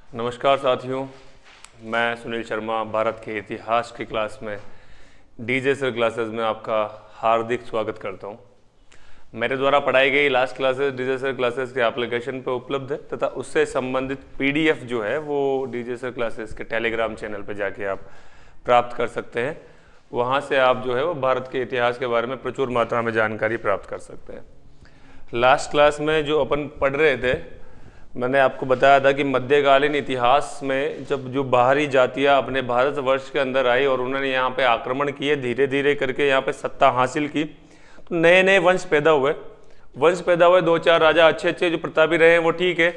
नमस्कार साथियों, मैं सुनील शर्मा भारत के इतिहास की क्लास में डीजे सर क्लासेस में आपका हार्दिक स्वागत करता हूं। मेरे द्वारा पढ़ाई गई last classes DJ sir classes के एप्लीकेशन पर उपलब्ध है तथा उससे संबंधित पीडीएफ जो है वो डीजे सर क्लासेस के टेलीग्राम चैनल पर जाके आप प्राप्त कर सकते हैं। वहाँ से आप जो है वो भारत के इतिहास के बारे में प्रचुर मात्रा में जानकारी प्राप्त कर सकते हैं। लास्ट क्लास में जो अपन पढ़ रहे थे, मैंने आपको बताया था कि मध्यकालीन इतिहास में जब जो बाहरी जातियां अपने भारतवर्ष के अंदर आई और उन्होंने यहाँ पे आक्रमण किए, धीरे धीरे करके यहाँ पे सत्ता हासिल की, तो नए नए वंश पैदा हुए। दो चार राजा अच्छे अच्छे जो प्रतापी रहे हैं वो ठीक है,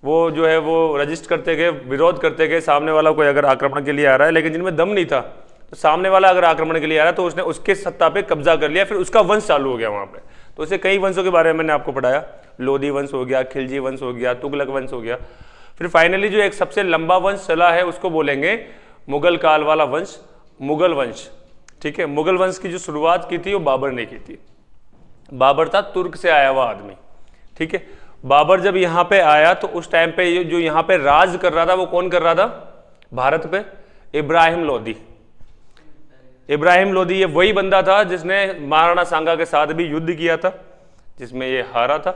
वो जो है वो रजिस्ट करते गए, विरोध करते गए। सामने वाला कोई अगर आक्रमण के लिए आ रहा है, लेकिन जिनमें दम नहीं था, तो सामने वाला अगर आक्रमण के लिए आ रहा है तो उसने उसके सत्ता पे कब्जा कर लिया, फिर उसका वंश चालू हो गया वहाँ पे। तो उसे कई वंशों के बारे में मैंने आपको पढ़ाया। लोधी वंश हो गया, खिलजी वंश हो गया, तुगलक वंश हो गया। फिर फाइनली जो एक सबसे लंबा वंश चला है उसको बोलेंगे मुगल काल वाला वंश, मुगल वंश। ठीक है, मुगल वंश की जो शुरुआत की थी वो बाबर ने की थी। बाबर था तुर्क से आया हुआ आदमी। ठीक है, बाबर जब यहाँ पे आया तो उस टाइम पे जो यहाँ पे राज कर रहा था वो कौन कर रहा था भारत पे? इब्राहिम लोधी। इब्राहिम लोधी ये वही बंदा था जिसने महाराणा सांगा के साथ भी युद्ध किया था, जिसमें ये हारा था।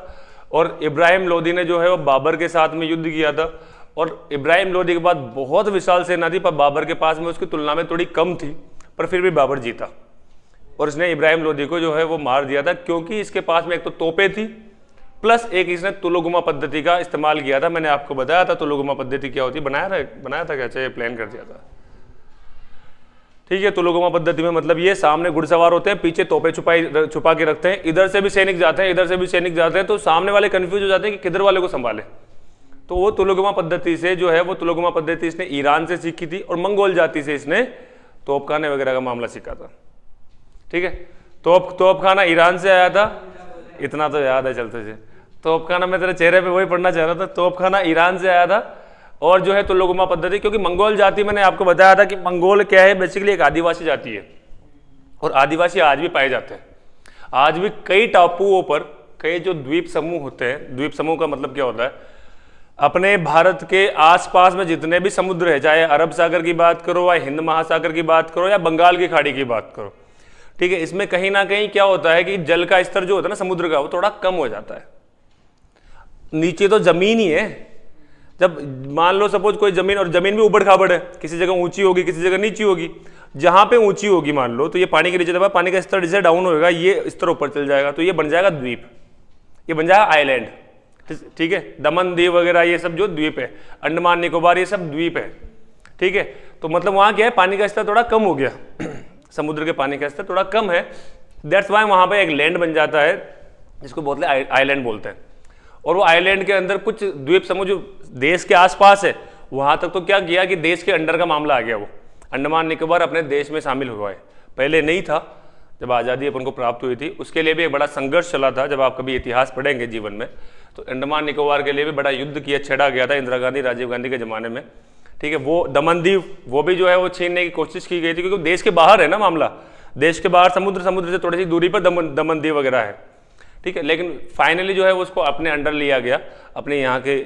और इब्राहिम लोधी ने जो है वो बाबर के साथ में युद्ध किया था। और इब्राहिम लोधी के बाद बहुत विशाल सेना थी, पर बाबर के पास में उसकी तुलना में थोड़ी कम थी, पर फिर भी बाबर जीता और इसने इब्राहिम लोधी को जो है वो मार दिया था, क्योंकि इसके पास में एक तो तोपें थी, प्लस एक इसने तुलोगुमा पद्धति का इस्तेमाल किया था। मैंने आपको बताया था तुलोगुमा पद्धति क्या होती है, बनाया था क्या? चाहिए प्लान कर दिया था। ठीक है, तुलोगुमा पद्धति में मतलब ये सामने घुड़सवार होते हैं, पीछे तोपें छुपा के रखते हैं, इधर से भी सैनिक जाते हैं, इधर से भी सैनिक जाते हैं, तो सामने वाले कंफ्यूज हो जाते हैं कि किधर वाले को संभाले। तो वो तुलोगुमा पद्धति से जो है वो तुलोगुमा पद्धति इसने ईरान से सीखी थी और मंगोल जाति से इसने तोपखाने वगैरह का मामला सीखा था। ठीक है, तोपखाना ईरान से आया था, इतना तो याद है चलते से। तोपखाना में तेरे चेहरे पे वही पढ़ना चाह रहा था, तोपखाना ईरान से आया था। और जो है तुलोगुमा पद्धति, क्योंकि मंगोल जाति मैंने आपको बताया था कि मंगोल क्या है, बेसिकली एक आदिवासी जाति है और आदिवासी आज भी पाए जाते हैं। आज भी कई टापुओं पर कई जो द्वीप समूह होते हैं, द्वीप समूह का मतलब क्या होता है, अपने भारत के आसपास में जितने भी समुद्र है, चाहे अरब सागर की बात करो या हिंद महासागर की बात करो या बंगाल की खाड़ी की बात करो। ठीक है, इसमें कहीं ना कहीं क्या होता है कि जल का स्तर जो होता है ना समुद्र का, वो थोड़ा कम हो जाता है। नीचे तो जमीन ही है। जब मान लो सपोज कोई जमीन, और जमीन भी उबड़ खाबड़ है, किसी जगह ऊंची होगी, किसी जगह नीची होगी। जहां पे ऊंची होगी मान लो, तो ये पानी के नीचे दबा, पानी का स्तर जैसे डाउन होगा ये स्तर ऊपर चल जाएगा, तो ये बन जाएगा द्वीप, ये बन जाएगा आइलैंड। ठीक है, दमन दीव वगैरह ये सब जो द्वीप है, अंडमान निकोबार ये सब द्वीप है। ठीक है, तो मतलब वहां क्या है, पानी का स्तर थोड़ा कम हो गया समुद्र के पानी का स्तर थोड़ा कम है, दैट्स वाई वहां पर एक लैंड बन जाता है जिसको बोलते हैं आइलैंड बोलते हैं। और वो आइलैंड के अंदर कुछ द्वीप समूह जो देश के आसपास है, वहां तक तो क्या किया कि देश के अंडर का मामला आ गया। वो अंडमान निकोबार अपने देश में शामिल हुआ है, पहले नहीं था। जब आज़ादी अपन को प्राप्त हुई थी उसके लिए भी एक बड़ा संघर्ष चला था। जब आप कभी इतिहास पढ़ेंगे जीवन में, तो अंडमान निकोबार के लिए भी बड़ा युद्ध किया, छेड़ा गया था इंदिरा गांधी राजीव गांधी के ज़माने में। ठीक है, वो दमन दीव वो भी जो है वो छीनने की कोशिश की गई थी, क्योंकि देश के बाहर है ना मामला, देश के बाहर समुद्र से थोड़ी सी दूरी पर दमन दीव वगैरह है। ठीक है, लेकिन फाइनली जो है उसको अपने अंडर लिया गया, अपने यहाँ के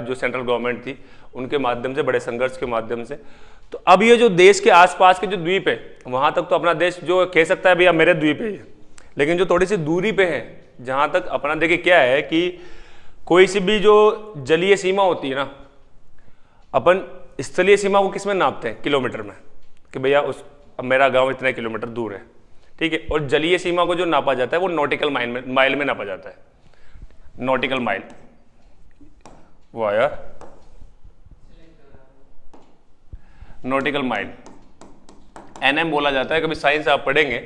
जो सेंट्रल गवर्नमेंट थी उनके माध्यम से, बड़े संघर्ष के माध्यम से। तो अब ये जो देश के आसपास के जो द्वीप है, वहाँ तक तो अपना देश जो कह सकता है भैया मेरे द्वीप है ये, लेकिन जो थोड़ी सी दूरी पे है, जहाँ तक अपना देखिए क्या है कि कोई सी भी जो जलीय सीमा होती है ना, अपन स्थलीय सीमा को किस में नापते हैं? किलोमीटर में, कि भैया अब मेरा गाँव इतने किलोमीटर दूर है। ठीक है, और जलीय सीमा को जो नापा जाता है वो नॉटिकल माइल में नापा जाता है। नॉटिकल माइल, वाह यार, नॉटिकल माइल एनएम बोला जाता है। कभी साइंस आप पढ़ेंगे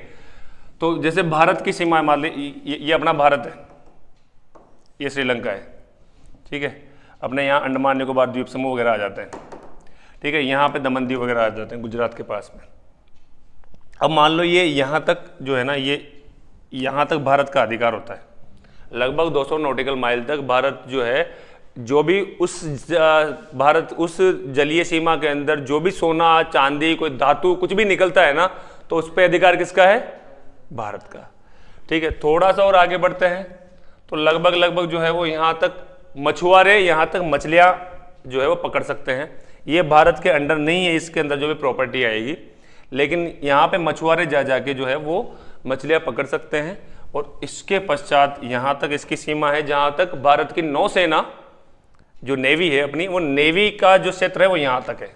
तो जैसे भारत की सीमा मान लीजिए ये अपना भारत है, ये श्रीलंका है। ठीक है, अपने यहाँ अंडमान निकोबार द्वीप समूह वगैरह आ जाते हैं। ठीक है, यहाँ पे दमन दीव वगैरह आ जाते हैं गुजरात के पास में। अब मान लो ये यहाँ तक जो है ना, ये यहाँ तक भारत का अधिकार होता है। लगभग 200 नॉटिकल माइल तक भारत जो है, जो भी उस जलीय सीमा के अंदर जो भी सोना चांदी कोई धातु कुछ भी निकलता है ना, तो उस पर अधिकार किसका है? भारत का। ठीक है, थोड़ा सा और आगे बढ़ते हैं तो लगभग जो है वो यहाँ तक मछुआरे, यहाँ तक मछलियाँ जो है वो पकड़ सकते हैं। ये भारत के अंडर नहीं है, इसके अंदर जो भी प्रॉपर्टी आएगी, लेकिन यहाँ पे मछुआरे जा जाके जो है वो मछलियाँ पकड़ सकते हैं। और इसके पश्चात यहाँ तक इसकी सीमा है जहाँ तक भारत की नौसेना जो नेवी है अपनी, वो नेवी का जो क्षेत्र है वो यहाँ तक है।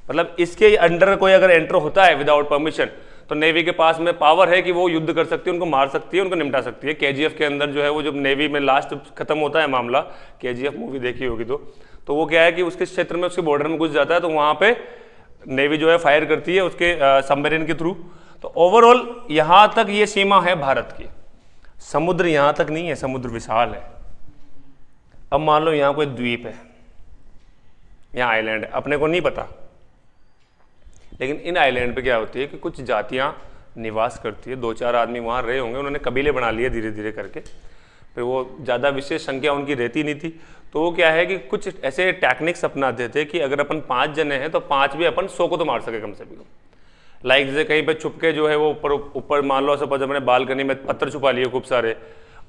मतलब इसके अंडर कोई अगर एंटर होता है विदाउट परमिशन तो नेवी के पास में पावर है कि वो युद्ध कर सकती है, उनको मार सकती है, उनको निपटा सकती है। केजीएफ के अंदर जो है वो जब नेवी में लास्ट खत्म होता है मामला, केजीएफ मूवी देखी होगी तो वो क्या है कि उसके क्षेत्र में, उसके बॉर्डर में घुस जाता है, तो वहाँ पे नेवी जो है फायर करती है उसके सबमरीन के थ्रू। तो ओवरऑल यहाँ तक ये सीमा है भारत की। समुद्र यहाँ तक नहीं है, समुद्र विशाल है। अब मान लो यहाँ कोई द्वीप है, यहाँ आइलैंड है, अपने को नहीं पता, लेकिन इन आइलैंड पे क्या होती है कि कुछ जातियाँ निवास करती है। 2-4 आदमी वहाँ रहे होंगे, उन्होंने कबीले बना लिए धीरे धीरे करके, फिर वो ज़्यादा विशेष संख्या उनकी रहती नहीं थी। तो वो क्या है कि कुछ ऐसे टेक्निक्स अपनाते थे कि अगर अपन 5 जने हैं तो 5 भी अपन 100 को तो मार सके कम से कम। लाइक जैसे कहीं पे छुप के जो है वो ऊपर मान लो सपोज अपने बालकनी में पत्थर छुपा लिए खूब सारे,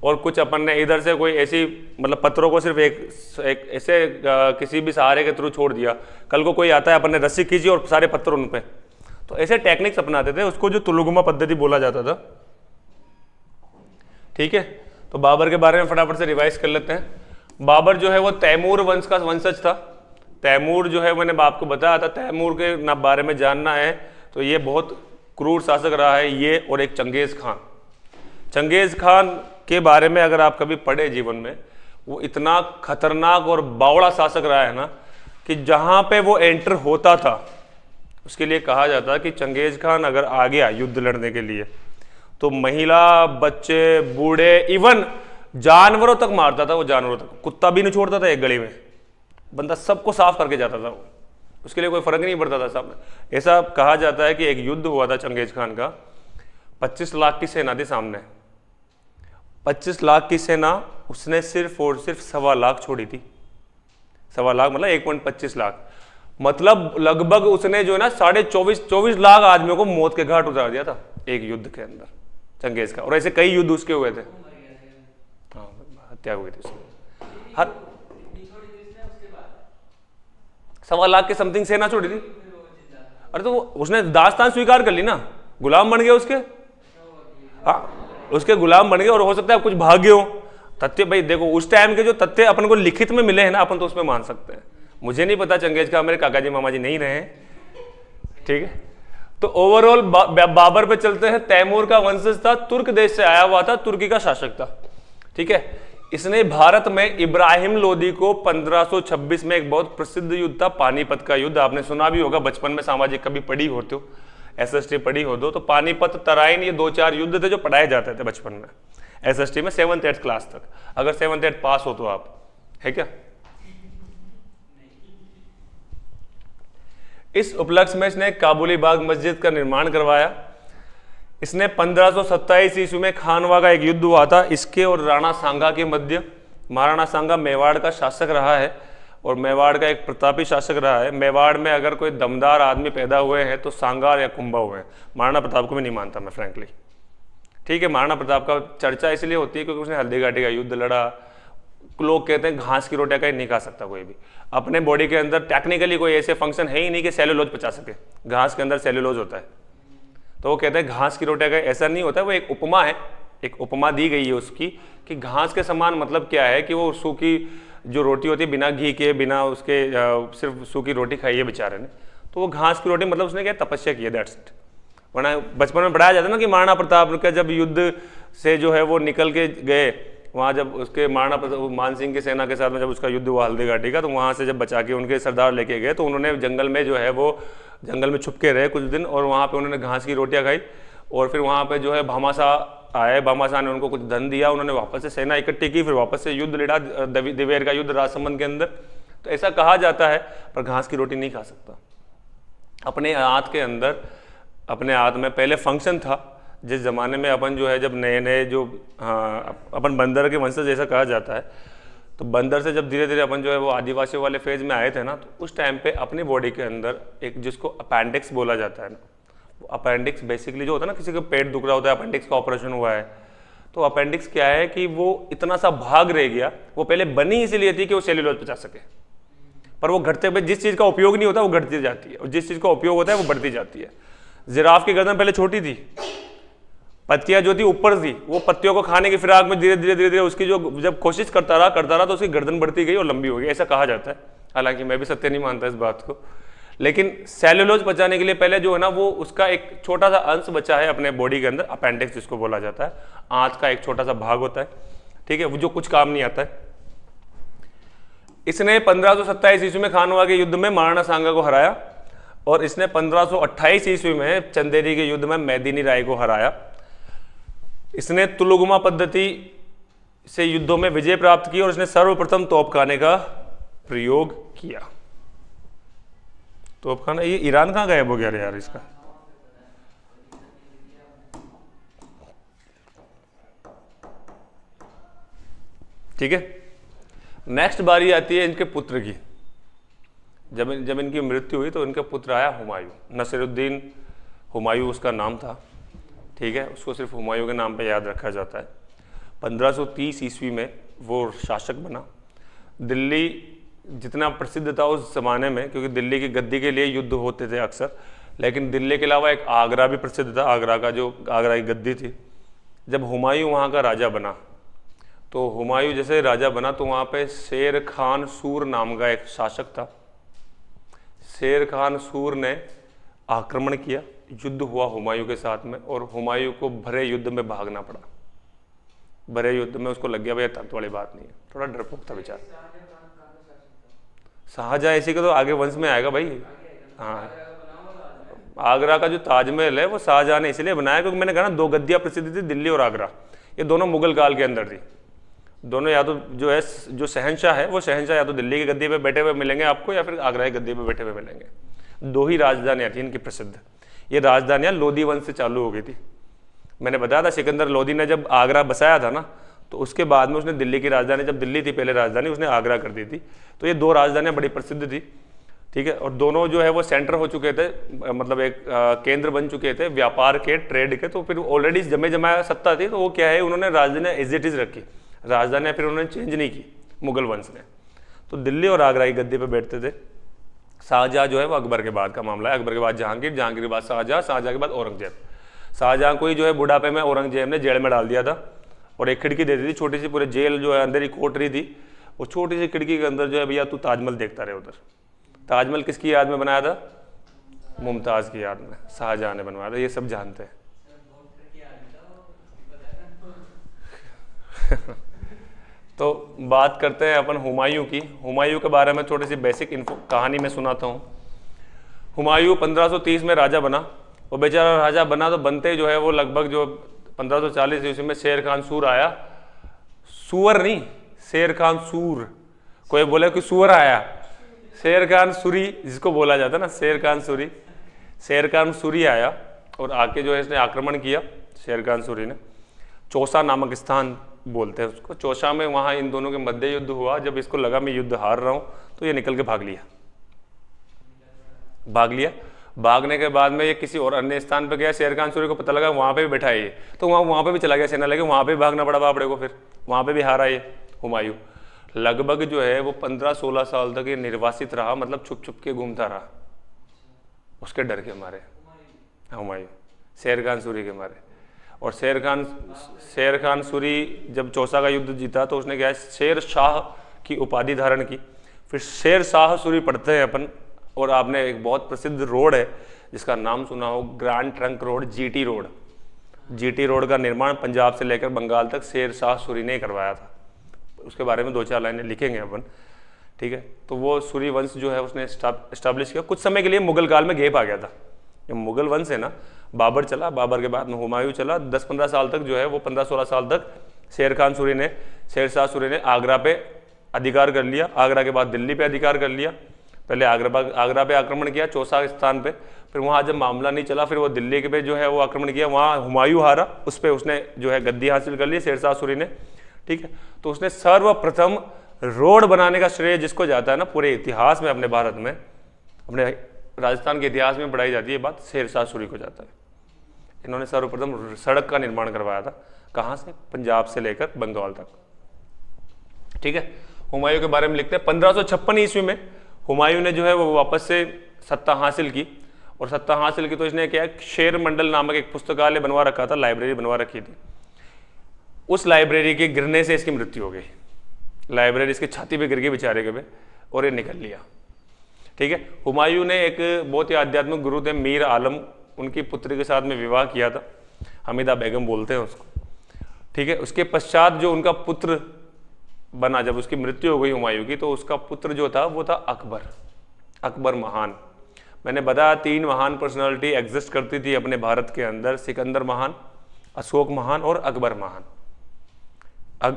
और कुछ अपन ने इधर से कोई ऐसी मतलब पत्थरों को सिर्फ एक ऐसे किसी भी सहारे के थ्रू छोड़ दिया, कल को कोई आता है अपन ने रस्सी खींची और सारे पत्थर उन पे। तो ऐसे टेक्निक्स अपनाते थे, उसको जो तुलुगमा पद्धति बोला जाता था। ठीक है, तो बाबर के बारे में फटाफट से रिवाइज कर लेते हैं। बाबर जो है वो तैमूर वंश का वंशज था। तैमूर जो है मैंने आपको बताया था, तैमूर के ना बारे में जानना है तो ये बहुत क्रूर शासक रहा है ये, और एक चंगेज खान। चंगेज खान के बारे में अगर आप कभी पढ़े जीवन में, वो इतना खतरनाक और बावड़ा शासक रहा है ना कि जहां पे वो एंटर होता था उसके लिए कहा जाता कि चंगेज खान अगर आ गया युद्ध लड़ने के लिए तो महिला, बच्चे, बूढ़े, इवन जानवरों तक मारता था वो। जानवरों तक, कुत्ता भी नहीं छोड़ता था एक गली में, बंदा सबको साफ करके जाता था वो, उसके लिए कोई फर्क नहीं पड़ता था सामने। ऐसा कहा जाता है कि एक युद्ध हुआ था चंगेज खान का, 25 लाख की सेना थी सामने, 25 लाख की सेना उसने सिर्फ और सिर्फ 1.25 लाख छोड़ी थी। 1.25 लाख मतलब 1.25 लाख, मतलब लगभग उसने जो है ना 24 लाख आदमियों को मौत के घाट उतार दिया था एक युद्ध के अंदर चंगेज का। और ऐसे कई युद्ध उसके हुए थे। हाँ, हत्या हुई थी उसकी। हर 1.25 लाख के समथिंग सेना छोड़ी थी। अरे तो उसने दास्तान स्वीकार कर ली ना, गुलाम बन गए उसके। हाँ, उसके गुलाम बन गए, और हो सकता है कुछ भाग्य हो। तथ्य भाई देखो, उस टाइम के जो तथ्य अपन को लिखित में मिले हैं ना, अपन तो उसमें मान सकते हैं। मुझे नहीं पता चंगेज का, मेरे काका जी मामा जी नहीं रहे हैं। ठीक है, तो ओवरऑल बाबर पे चलते हैं। तैमूर का वंशज था, तुर्क देश से आया हुआ था, तुर्की का शासक था। ठीक है, इसने भारत में इब्राहिम लोदी को 1526 में एक बहुत प्रसिद्ध युद्ध था, पानीपत का युद्ध, आपने सुना भी होगा बचपन में, सामाजिक कभी पढ़ी होते हो, एसएसटी पढ़ी हो तो पानीपत, तराइन, ये 2-4 युद्ध थे जो पढ़ाए जाते थे बचपन में एसएसटी में 7th-8th क्लास तक, अगर 7th-8th पास हो तो आप, है क्या? इस उपलक्ष्य में इसने काबुली बाग मस्जिद का निर्माण करवाया। इसने 1527 ईस्वी में खानवा का एक युद्ध हुआ था इसके और राणा सांगा के मध्य। महाराणा सांगा मेवाड़ का शासक रहा है और मेवाड़ का एक प्रतापी शासक रहा है। मेवाड़ में अगर कोई दमदार आदमी पैदा हुए हैं तो सांगा या कुंभा हुए हैं। महाराणा प्रताप को भी नहीं मानता मैं फ्रैंकली। ठीक है, महाराणा प्रताप का चर्चा इसलिए होती है क्योंकि उसने हल्दी घाटी का युद्ध लड़ा। लोग कहते हैं घास की रोटियां कहीं नहीं खा सकता कोई भी। अपने बॉडी के अंदर टेक्निकली कोई ऐसे फंक्शन है ही नहीं कि सेलुलोज पचा सके, घास के अंदर सेलुलोज होता है। तो वो कहते हैं घास की रोटियां का ऐसा नहीं होता है, वो एक उपमा है, एक उपमा दी गई है उसकी कि घास के समान मतलब क्या है कि वो सूखी जो रोटी होती है बिना घी के, बिना उसके सिर्फ सूखी रोटी खाई है बेचारे ने, तो वो घास की रोटी मतलब उसने क्या तपस्या की है, दैट्स इट। वरना बचपन में पढ़ाया जाता है ना कि महाराणा प्रताप का जब युद्ध से जो है वो निकल के गए वहाँ, जब उसके महाराणा प्रताप मान सिंह की सेना के साथ में जब उसका युद्ध हुआ हल्दी घाटी का, तो वहाँ से जब बचा के उनके सरदार लेके गए तो उन्होंने जंगल में जो है वो जंगल में छुप के रहे कुछ दिन और वहाँ पे उन्होंने घास की रोटियाँ खाई और फिर वहाँ पे जो है भामाशाह आए, भामाशाह ने उनको कुछ धन दिया, उन्होंने वापस से सेना इकट्ठी की, फिर वापस से युद्ध लड़ा, दिवेर का युद्ध राजसमंद के अंदर। तो ऐसा कहा जाता है, पर घास की रोटी नहीं खा सकता। अपने हाथ के अंदर, अपने हाथ में पहले फंक्शन था जिस जमाने में अपन जो है जब नए नए जो अपन बंदर के वंशज जैसा कहा जाता है, तो बंदर से जब धीरे धीरे अपन जो है वो आदिवासी वाले फेज में आए थे ना, तो उस टाइम पे अपनी बॉडी के अंदर एक जिसको अपेंडिक्स बोला जाता है ना, वो अपेंडिक्स बेसिकली जो होता है ना, किसी का पेट दुख रहा होता है, अपेंडिक्स का ऑपरेशन हुआ है, तो अपेंडिक्स क्या है कि वो इतना सा भाग रह गया, वो पहले बनी इसीलिए थी कि वो सेल्यूलोज पचा सके, पर वो घटते हुए, जिस चीज़ का उपयोग नहीं होता वो घटती जाती है, और जिस चीज़ का उपयोग होता है वो बढ़ती जाती है। जिराफ की गर्दन पहले छोटी थी, पत्तियां जो थी ऊपर थी, वो पत्तियों को खाने की फिराक में धीरे धीरे उसकी जो जब कोशिश करता रहा तो उसकी गर्दन बढ़ती गई और लंबी हो गई, ऐसा कहा जाता है। हालांकि मैं भी सत्य नहीं मानता इस बात को, लेकिन सेल्यूलोज पचाने के लिए पहले जो है ना वो उसका एक छोटा सा अंश बचा है अपने बॉडी के अंदर, अपेंडिक्स जिसको बोला जाता है, आंत का एक छोटा सा भाग होता है, ठीक है, वो जो कुछ काम नहीं आता है। इसने 1527 ईस्वी में खानवा के युद्ध में महाराणा सांगा को हराया, और इसने 1528 ईस्वी में चंदेरी के युद्ध में मेदिनी राय को हराया। इसने तुलुगमा पद्धति से युद्धों में विजय प्राप्त की, और इसने सर्वप्रथम तोपखाने का प्रयोग किया। तोपखाना, ये ईरान कहाँ गायब हो गया रे यार इसका? ठीक है, नेक्स्ट बारी आती है इनके पुत्र की। जब इनकी मृत्यु हुई तो इनका पुत्र आया हुमायूं, नसीरुद्दीन हुमायूं उसका नाम था, ठीक है, उसको सिर्फ हुमायूं के नाम पे याद रखा जाता है। 1530 ईस्वी में वो शासक बना। दिल्ली जितना प्रसिद्ध था उस ज़माने में, क्योंकि दिल्ली की गद्दी के लिए युद्ध होते थे अक्सर, लेकिन दिल्ली के अलावा एक आगरा भी प्रसिद्ध था। आगरा की गद्दी थी। जब हुमायूं वहाँ का राजा बना, तो हुमायूं जैसे राजा बना तो वहाँ पे शेर खान सूर नाम का एक शासक था। शेर खान सूर ने आक्रमण किया, युद्ध हुआ हुमायूं के साथ में, और हुमायूं को भरे युद्ध में भागना पड़ा। भरे युद्ध में उसको लग गया भाई तंत्र वाली बात नहीं है, थोड़ा डरपोक था बेचारा। शाहजहां इसी का तो आगे वंश में आएगा भाई। हाँ, आगरा का जो ताजमहल है वो शाहजहां ने इसलिए बनाया क्योंकि मैंने कहा ना, दो गद्दियाँ प्रसिद्ध थी, दिल्ली और आगरा। ये दोनों मुगल काल के अंदर थी। दोनों या तो जो है जो शहंशाह है वो शहंशाह या तो दिल्ली की गद्दी पे बैठे हुए मिलेंगे आपको, या फिर आगरा की गद्दी पे बैठे हुए मिलेंगे। दो ही राजधानियाँ थी इनकी प्रसिद्ध। ये राजधानियाँ लोधी वंश से चालू हो गई थी। मैंने बताया था सिकंदर लोधी ने जब आगरा बसाया था ना, तो उसके बाद में उसने दिल्ली की राजधानी, जब दिल्ली थी पहले राजधानी, उसने आगरा कर दी थी। तो ये दो राजधानियाँ बड़ी प्रसिद्ध थी, ठीक है, और दोनों जो है वो सेंटर हो चुके थे, मतलब एक केंद्र बन चुके थे व्यापार के, ट्रेड के। तो फिर ऑलरेडी जमा सत्ता थी, तो वो क्या है, उन्होंने राजधानियाँ एज इट इज़ रखी, राजधानियाँ फिर उन्होंने चेंज नहीं की मुगल वंश ने। तो दिल्ली और आगरा की गद्दी पे बैठते थे। शाहजहाँ जो है वो अकबर के बाद का मामला है। अकबर के बाद जहांगीर, जहांगीर के बाद शाहजहाँ, शाहजहाँ के बाद औरंगजेब। शाहजहाँ को ही जो है बुढ़ापे में औरंगजेब ने जेल में डाल दिया था, और एक खिड़की दे दी थी छोटी सी, पूरे जेल जो है अंदर ही कोठरी थी, वो छोटी सी खिड़की के अंदर जो है भैया तू ताजमहल देखता रहे उधर। ताजमहल किसकी याद में बनाया था? मुमताज़ की याद में शाहजहाँ ने बनवाया था, ये सब जानते हैं। तो बात करते हैं अपन हुमायूं की। हुमायूं के बारे में थोड़ी सी बेसिक कहानी में सुनाता हूँ। हुमायूं 1530 में राजा बना। वो बेचारा राजा बना तो बनते ही जो है वो लगभग जो 1540 ईस्वी में शेर खान सूर आया। सुअर नहीं, शेर खान सूर। कोई बोले कि सुअर आया, शेर खान सूरी जिसको बोला जाता है ना, शेर खान सूरी। शेर खान सूरी आया और आके जो है इसने आक्रमण किया। शेर खान सूरी ने चौसा नामक स्थान बोलते हैं उसको, चौसा में, वहाँ इन दोनों के मध्य युद्ध हुआ। जब इसको लगा मैं युद्ध हार रहा हूँ तो ये निकल के भाग लिया। भागने के बाद में ये किसी और अन्य स्थान पे गया। शेर खान सूरी को पता लगा वहाँ पे भी बैठा है ये, तो वहाँ पे भी चला गया सेना लेके, वहाँ पे भी भागना पड़ा बापड़े को। फिर वहाँ पे भी हारा ये हुमायूं। लगभग जो है वो 15-16 साल तक ये निर्वासित रहा, मतलब छुप छुप के घूमता रहा उसके डर के मारे। हुमायूं शेर खान सूरी के मारे। और शेर खान सूरी जब चौसा का युद्ध जीता तो उसने क्या है, शेर शाह की उपाधि धारण की। फिर शेर शाह सूरी पढ़ते हैं अपन। और आपने एक बहुत प्रसिद्ध रोड है जिसका नाम सुना हो, grand trunk road, GT road. GT road का निर्माण पंजाब से लेकर बंगाल तक शेर शाह सूरी ने करवाया था। उसके बारे में 2-4 लाइनें लिखेंगे अपन, ठीक है। तो वो सूरी वंश जो है उसने इस्टेब्लिश किया। कुछ समय के लिए मुगल काल में गैप आ गया था। जो मुगल वंश है ना, बाबर चला, बाबर के बाद में हुमायूं चला। 10-15 साल तक जो है वो 15-16 साल तक शेर शाह सूरी ने आगरा पे अधिकार कर लिया। आगरा के बाद दिल्ली पे अधिकार कर लिया। पहले आगरा पे आक्रमण किया, चौसा स्थान पे। फिर वहाँ जब मामला नहीं चला फिर वो दिल्ली के पे जो है वो आक्रमण किया। वहाँ हुमायूं हारा, उस पर उसने जो है गद्दी हासिल कर ली शेर शाह सूरी ने, ठीक है। तो उसने सर्वप्रथम रोड बनाने का श्रेय जिसको जाता है ना पूरे इतिहास में, अपने भारत में, अपने राजस्थान के इतिहास में पढ़ाई जाती है बात, शेर शाह सूरी को जाता है। इन्होंने सर्वप्रथम सड़क का निर्माण करवाया था। कहाँ से? पंजाब से लेकर बंगाल तक, ठीक है। हुमायूं के बारे में लिखते हैं 1556 ईस्वी में हुमायूं ने जो है वो वापस से सत्ता हासिल की, और सत्ता हासिल की तो इसने क्या, शेर मंडल नामक एक पुस्तकालय बनवा रखा था, लाइब्रेरी बनवा रखी थी। उस लाइब्रेरी के गिरने से इसकी मृत्यु हो गई। लाइब्रेरी इसकी छाती पे गिर गई बेचारे के पे, और ये निकल लिया। ठीक है, हुमायूं ने एक बहुत ही आध्यात्मिक गुरु थे मीर आलम, उनकी पुत्री के साथ में विवाह किया था, हमीदा बेगम बोलते हैं उसको। ठीक है, उसके पश्चात जो उनका पुत्र बना, जब उसकी मृत्यु हो गई हुमायूं की, तो उसका पुत्र जो था वो था अकबर, अकबर महान। मैंने बताया 3 महान पर्सनालिटी एग्जिस्ट करती थी अपने भारत के अंदर, सिकंदर महान, अशोक महान और अकबर महान।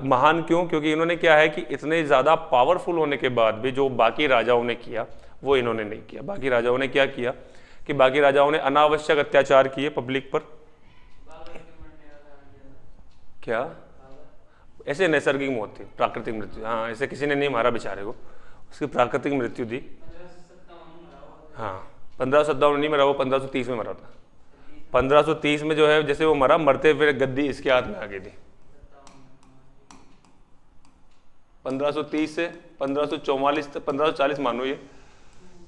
महान क्यों? क्योंकि इन्होंने क्या है कि इतने ज़्यादा पावरफुल होने के बाद भी जो बाकी राजाओं ने किया वो इन्होंने नहीं किया। बाकी राजाओं ने क्या किया कि बाकी राजाओं ने अनावश्यक अत्याचार किए पब्लिक पर। क्या? ऐसे नैसर्गिक मौत थी, प्राकृतिक मृत्यु। हाँ, ऐसे किसी ने नहीं मारा बेचारे को, उसकी प्राकृतिक मृत्यु थी। हाँ, 1557 नहीं मरा वो, 1530 में मरा था। 1530 में जो है जैसे वो मरा, मरते फिर गद्दी इसके हाथ में आ गई थी। 1530 से 1544 तक, 1540 मानो ये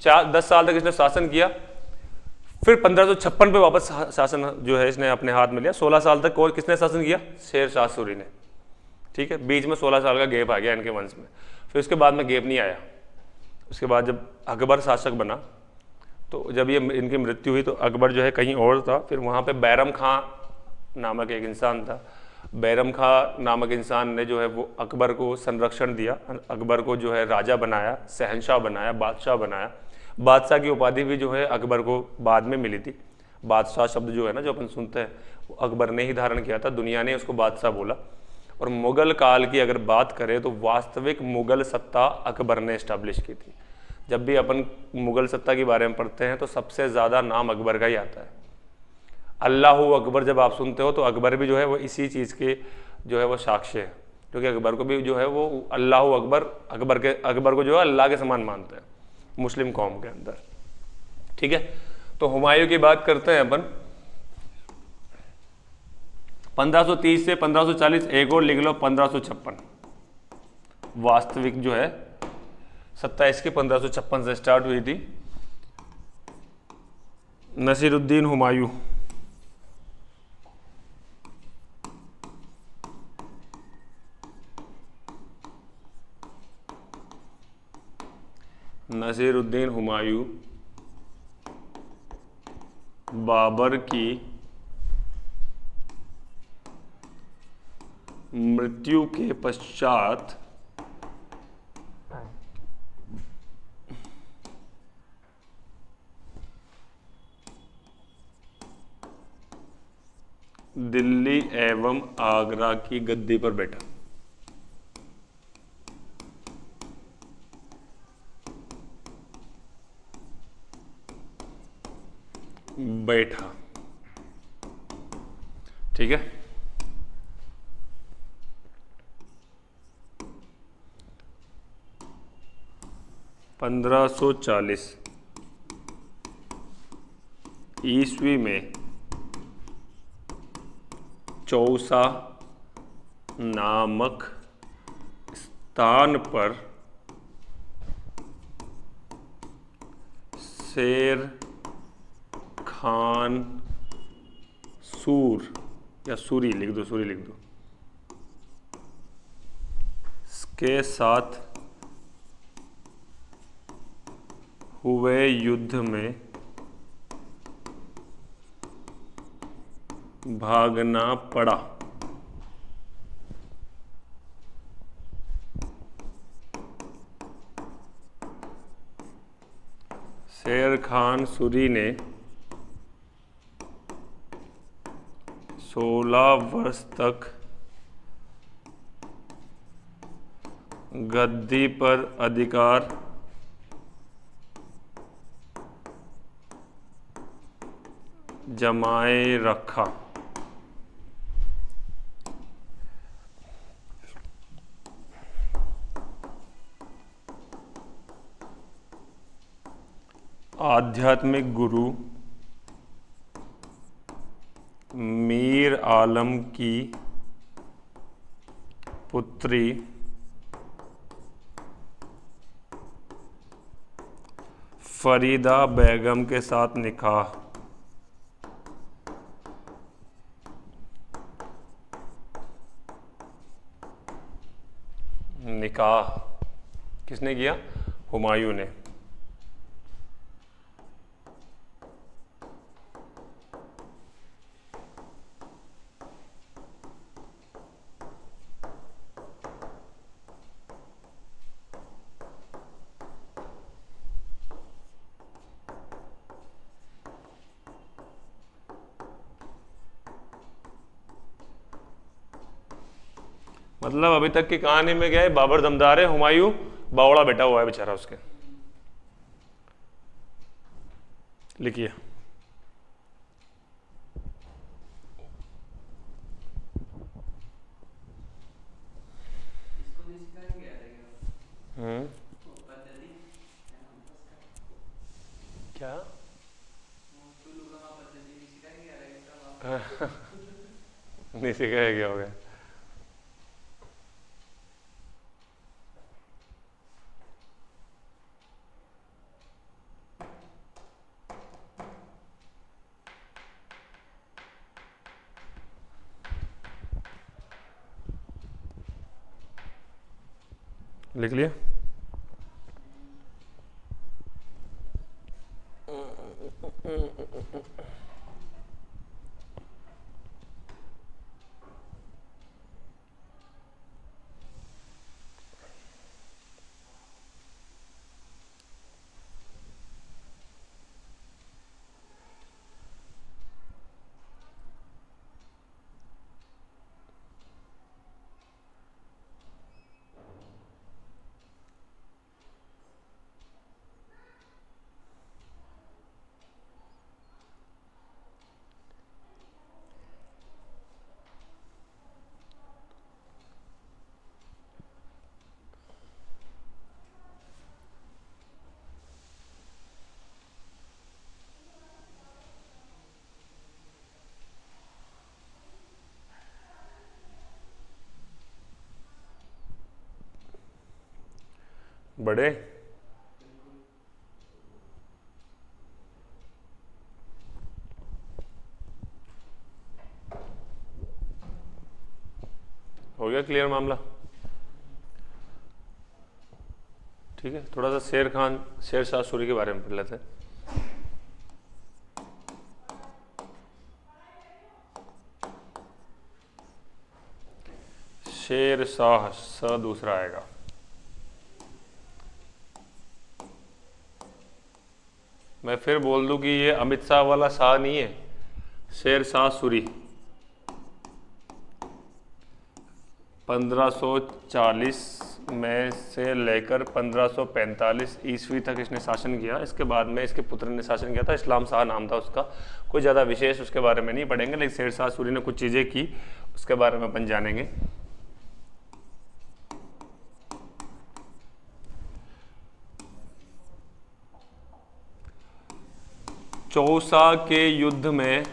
10 साल तक इसने शासन किया। फिर 1556 पे वापस शासन जो है इसने अपने हाथ में लिया। 16 साल तक और किसने शासन किया? शेर शाह सूरी ने। ठीक है, बीच में 16 साल का गैप आ गया इनके वंश में, फिर उसके बाद में गैप नहीं आया। उसके बाद जब अकबर शासक बना, तो जब ये इनकी मृत्यु हुई तो अकबर जो है कहीं और था, फिर वहाँ पे बैरम खां नामक एक इंसान था। बैरम खां नामक इंसान ने जो है वो अकबर को संरक्षण दिया, अकबर को जो है राजा बनाया, शहंशाह बनाया, बादशाह बनाया। बादशाह की उपाधि भी जो है अकबर को बाद में मिली थी। बादशाह शब्द जो है ना, जो अपन सुनते हैं, वो अकबर ने ही धारण किया था, दुनिया ने उसको बादशाह बोला। और मुगल काल की अगर बात करें तो वास्तविक मुगल सत्ता अकबर ने इस्टेब्लिश की थी। जब भी अपन मुगल सत्ता के बारे में पढ़ते हैं तो सबसे ज़्यादा नाम अकबर का ही आता है। अल्लाह अकबर जब आप सुनते हो तो अकबर भी जो है वो इसी चीज़ के जो है वो साक्ष्य है, क्योंकि अकबर को भी जो है वो अल्लाह अकबर, अकबर को जो है अल्लाह के समान मानते हैं मुस्लिम कौम के अंदर। ठीक है, तो हुमायूं की बात करते हैं अपन। 1530 से 1540, एक और लिख लो 1556। वास्तविक जो है सत्ता इसकी 1556 से स्टार्ट हुई थी। नसीरुद्दीन हुमायूं नसीरुद्दीन हुमायूं बाबर की मृत्यु के पश्चात दिल्ली एवं आगरा की गद्दी पर बैठा। ठीक है, 1540 ईस्वी में चौसा नामक स्थान पर शेर खान सूर या सूरी लिख दो, सूरी लिख दो, के साथ हुए युद्ध में भागना पड़ा। शेर खान सूरी ने 16 वर्ष तक गद्दी पर अधिकार जमाए रखा। आध्यात्मिक गुरु मीर आलम की पुत्री फरीदा बेगम के साथ निकाह। निकाह किसने किया? हुमायूं ने। मतलब अभी तक की कहानी में क्या है, बाबर दमदार है, हुमायूं बावड़ा बैठा हुआ है बेचारा उसके। लिखिए। क्या? नहीं सिखाया, क्या हो गया? लिख लिया। बड़े हो गया क्लियर मामला? ठीक है, थोड़ा सा शेर शाह सूरी के बारे में पढ़ लेते हैं। शेर शाह, स दूसरा आएगा। मैं फिर बोल दूं कि ये अमित शाह वाला शाह नहीं है, शेर शाह सूरी। 1540 में से लेकर 1545 ईस्वी तक इसने शासन किया। इसके बाद में इसके पुत्र ने शासन किया था, इस्लाम शाह नाम था उसका। कोई ज़्यादा विशेष उसके बारे में नहीं पढ़ेंगे, लेकिन शेर शाह सूरी ने कुछ चीज़ें की, उसके बारे में अपन जानेंगे। चौसा के युद्ध में,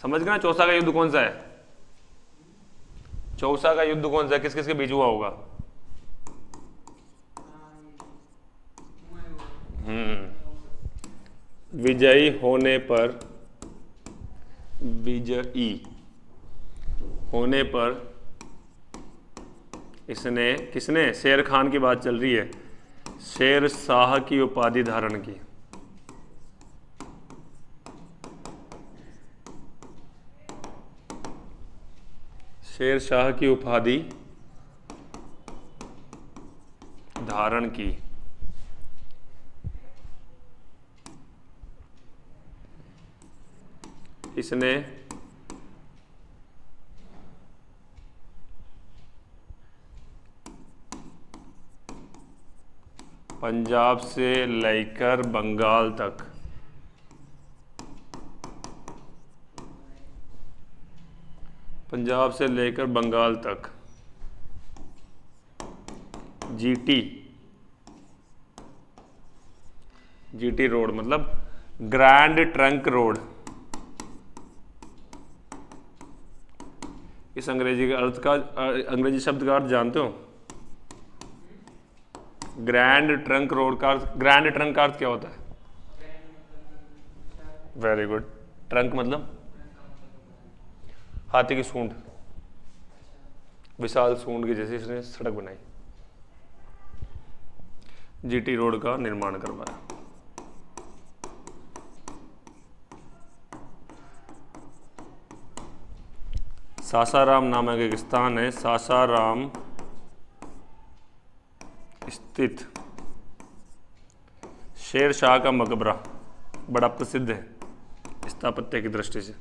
समझ गए ना चौसा का युद्ध कौन सा है? चौसा का युद्ध कौन सा है, किस किस के बीच हुआ होगा? विजयी होने पर, विजयी होने पर इसने, किसने? शेर खान की बात चल रही है, शेर शाह की उपाधि धारण की। शेर शाह की उपाधि धारण की। इसने पंजाब से लेकर बंगाल तक पंजाब से लेकर बंगाल तक जीटी रोड, मतलब ग्रैंड ट्रंक रोड। इस अंग्रेजी का अर्थ का, अंग्रेजी शब्द का अर्थ जानते हो? ग्रैंड ट्रंक रोड का ग्रैंड ट्रंक का अर्थ क्या होता है? Very good. ट्रंक मतलब हाथी की सूंड, विशाल सूंड की जैसे इसने सड़क बनाई, जीटी रोड का निर्माण करवाया। सासाराम नामक एक स्थान है, सासाराम स्थित शेर शाह का मकबरा बड़ा प्रसिद्ध है स्थापत्य की दृष्टि से।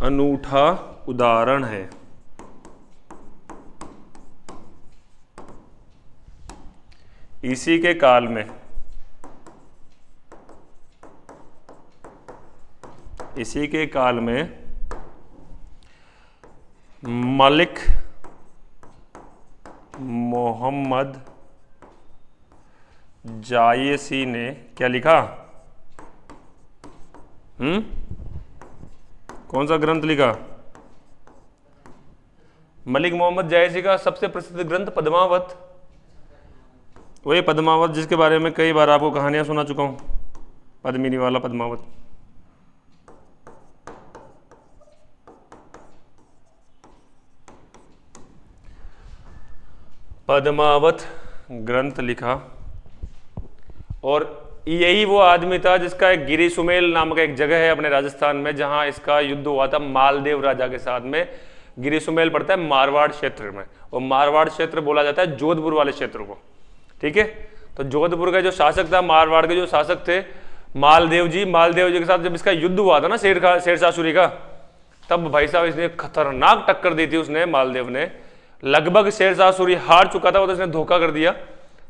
अनूठा उदाहरण है। इसी के काल में मलिक मोहम्मद जायसी ने क्या लिखा? कौन सा ग्रंथ लिखा? मलिक मोहम्मद जायसी का सबसे प्रसिद्ध ग्रंथ पद्मावत। वही पद्मावत जिसके बारे में कई बार आपको कहानियां सुना चुका हूं, पद्मिनी वाला पद्मावत। पद्मावत ग्रंथ लिखा, और यही वो आदमी था जिसका एक गिरी सुमेल नामक एक जगह है अपने राजस्थान में, जहां इसका युद्ध हुआ था मालदेव राजा के साथ में। गिरी सुमेल पड़ता है मारवाड़ क्षेत्र में, और मारवाड़ क्षेत्र बोला जाता है जोधपुर वाले क्षेत्र को। ठीक है, तो जोधपुर का जो शासक था, मारवाड़ के जो शासक थे मालदेव जी के साथ जब इसका युद्ध हुआ था ना शेरशाह सूरी का, तब भाई साहब इसने खतरनाक टक्कर दी थी उसने, मालदेव ने। लगभग शेरशाह सूरी हार चुका था, वो तो इसने धोखा कर दिया,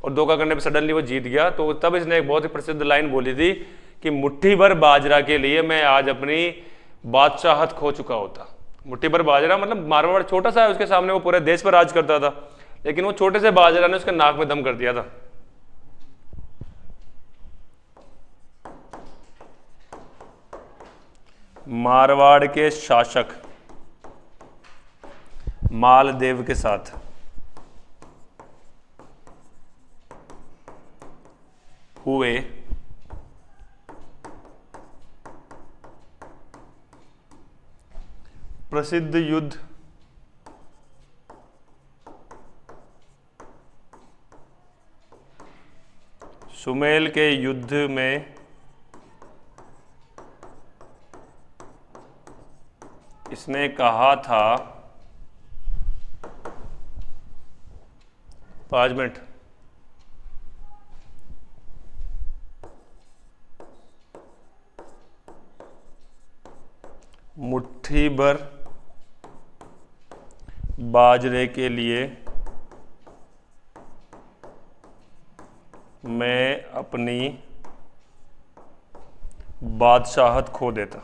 और धोखा करने पर सडनली वो जीत गया। तो तब इसने एक बहुत ही प्रसिद्ध लाइन बोली थी कि मुट्ठी भर बाजरा के लिए मैं आज अपनी बादशाहत खो चुका होता। मुट्ठी भर बाजरा मतलब मारवाड़ छोटा सा है, उसके सामने वो पूरे देश पर राज करता था, लेकिन वो छोटे से बाजरा ने उसके नाक में दम कर दिया था। मारवाड़ के शासक मालदेव के साथ हुए प्रसिद्ध युद्ध सुमेल के युद्ध में इसने कहा था 5 मिनट। मुट्ठी भर बाजरे के लिए मैं अपनी बादशाहत खो देता।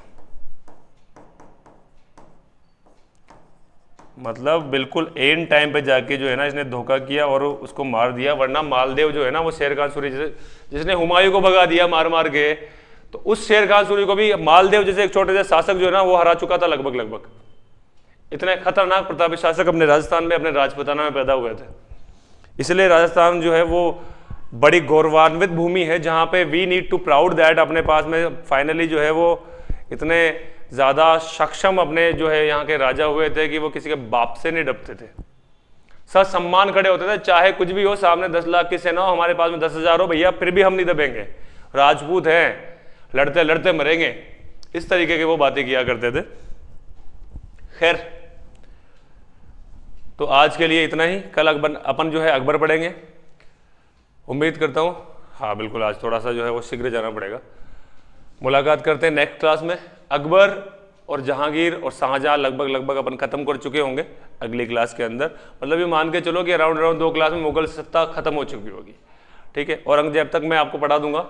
मतलब बिल्कुल एंड टाइम पे जाके जो है ना इसने धोखा किया और उसको मार दिया, वरना मालदेव जो है ना वो शेर खान सूरी जिसने हुमायूं को भगा दिया मार मार के, तो उस शेर खान सूरी को भी मालदेव जैसे एक छोटे से शासक जो है ना वो हरा चुका था लगभग। इतने खतरनाक प्रतापी शासक अपने राजस्थान में अपने राजपुताना में पैदा हुए थे। इसलिए राजस्थान जो है वो बड़ी गौरवान्वित भूमि है, जहाँ पे we need to proud that अपने पास में फाइनली जो है वो इतने ज़्यादा सक्षम अपने जो है यहाँ के राजा हुए थे कि वो किसी के बाप से नहीं डरते थे, सच सम्मान खड़े होते थे। चाहे कुछ भी हो, सामने 10 लाख की सेना हो, हमारे पास में 10,000 हो, भैया फिर भी हम नहीं दबेंगे, राजपूत हैं, लड़ते लड़ते मरेंगे, इस तरीके की वो बातें किया करते थे। खैर, तो आज के लिए इतना ही। कल अपन जो है अकबर पढ़ेंगे, उम्मीद करता हूँ। हाँ बिल्कुल, आज थोड़ा सा जो है वो शीघ्र जाना पड़ेगा। मुलाकात करते हैं नेक्स्ट क्लास में। अकबर और जहांगीर और शाहजहां लगभग अपन खत्म कर चुके होंगे अगली क्लास के अंदर। मतलब ये मान के चलो कि अराउंड 2 क्लास में मुगल सत्ता खत्म हो चुकी होगी। ठीक है, औरंगजेब तक मैं आपको पढ़ा दूंगा।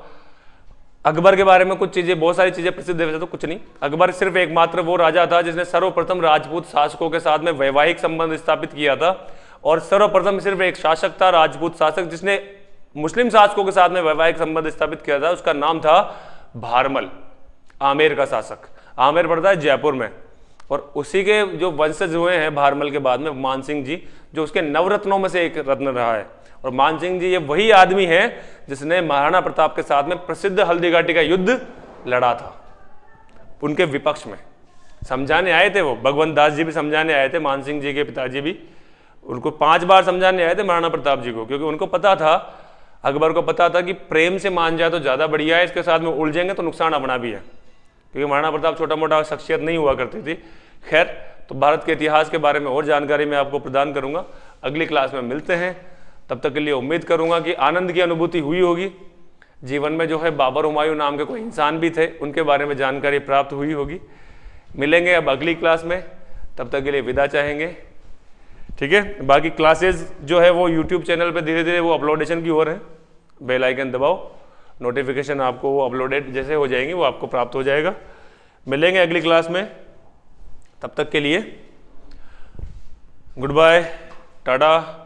अकबर के बारे में कुछ चीज़ें, बहुत सारी चीज़ें प्रसिद्ध है, वैसे तो कुछ नहीं। अकबर सिर्फ एकमात्र वो राजा था जिसने सर्वप्रथम राजपूत शासकों के साथ में वैवाहिक संबंध स्थापित किया था, और सर्वप्रथम सिर्फ एक शासक था राजपूत शासक जिसने मुस्लिम शासकों के साथ में वैवाहिक संबंध स्थापित किया था, उसका नाम था भारमल, आमेर का शासक। आमेर पड़ता है जयपुर में, और उसी के जो वंशज हुए हैं भारमल के बाद में मानसिंह जी, जो उसके नवरत्नों में से एक रत्न रहा है। और मानसिंह जी ये वही आदमी है जिसने महाराणा प्रताप के साथ में प्रसिद्ध हल्दीघाटी का युद्ध लड़ा था, उनके विपक्ष में समझाने आए थे वो। भगवंत दास जी भी समझाने आए थे, मानसिंह जी के पिताजी भी, उनको 5 बार समझाने आए थे महाराणा प्रताप जी को, क्योंकि उनको पता था, अकबर को पता था कि प्रेम से मान जाए तो ज़्यादा बढ़िया है, इसके साथ में उलझेंगे तो नुकसान अपना भी है, क्योंकि महाराणा प्रताप छोटा मोटा शख्सियत नहीं हुआ करती थी। खैर, तो भारत के इतिहास के बारे में और जानकारी मैं आपको प्रदान करूंगा। अगली क्लास में मिलते हैं, तब तक के लिए उम्मीद करूंगा कि आनंद की अनुभूति हुई होगी। जीवन में जो है बाबर हुमायूं नाम के कोई इंसान भी थे, उनके बारे में जानकारी प्राप्त हुई होगी। मिलेंगे अब अगली क्लास में, तब तक के लिए विदा चाहेंगे। ठीक है, बाकी क्लासेस जो है वो यूट्यूब चैनल पे धीरे धीरे वो अपलोडेशन की ओर है। बेल आइकन दबाओ, नोटिफिकेशन आपको वो अपलोडेड जैसे हो जाएंगे वो आपको प्राप्त हो जाएगा। मिलेंगे अगली क्लास में, तब तक के लिए गुड बाय, टाटा।